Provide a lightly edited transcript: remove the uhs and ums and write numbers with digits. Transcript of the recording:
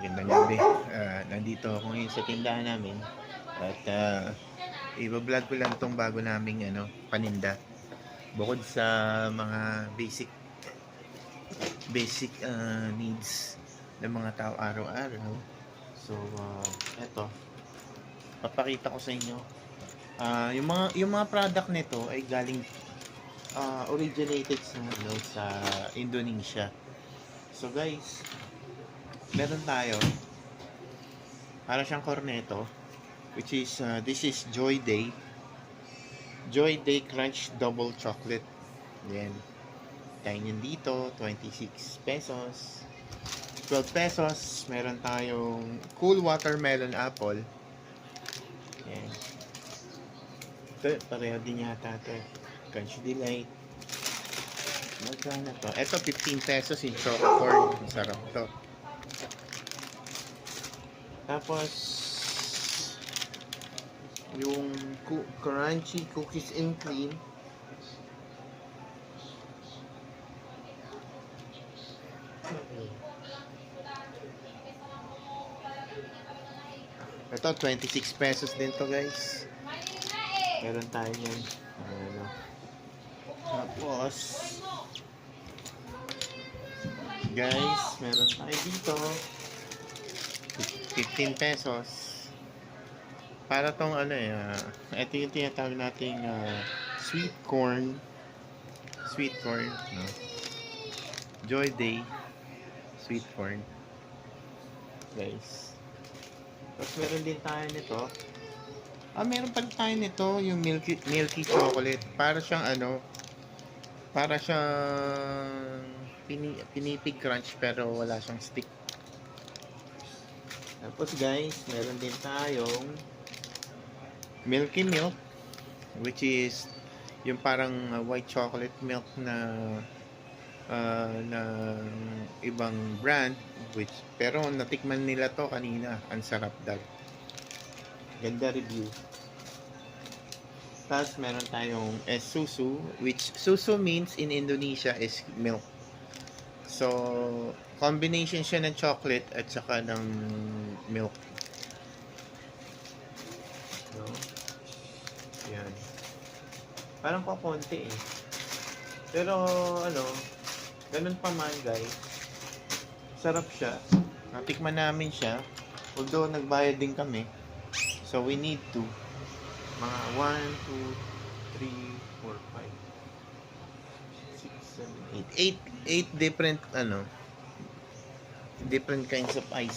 Magandang gabi. Nandito ako ngayon sa tindahan namin at i-vlog ko lang tong bago naming paninda. Bukod sa mga basic needs ng mga tao araw-araw. So, eto, papakita ko sa inyo. Yung mga product nito ay galing originated sa Indonesia. So guys, meron tayo para siyang cornetto, which is this is Joy Day Crunch Double Chocolate. Yan, tayo nyo dito 26 pesos, 12 pesos. Meron tayong Cool Watermelon Apple. Yan, ito pareho din yata ito, Crunch Delight. Magkano to? Ito 15 pesos yung choco corn. Sarap to. Tapos yung crunchy cookies and cream. Ito 26 pesos din to guys. Meron tayo yan. Tapos guys, meron tayo dito 15 pesos para tong ito yung tinatawag nating sweet corn, no? Joy Day sweet corn guys. Tapos meron din tayo nito. Meron pa tayo nito yung milky chocolate. Para siyang pinipig crunch pero wala siyang stick. Tapos guys, meron din tayong Milky Milk, which is yung parang white chocolate milk na ibang brand, pero natikman nila to kanina, ang sarap daw. Ganda review. Tapos meron tayong susu, which susu means in Indonesia is milk. So, combination siya ng chocolate at saka ng milk. No? Yan. Parang pakonti eh. Pero, ganun pa man guys. Sarap siya. Natikman namin siya. Although, nagbayad din kami. So, we need to. Mga 1, 2, 3, 4, 5, 6, 7, 8 different different kinds of ice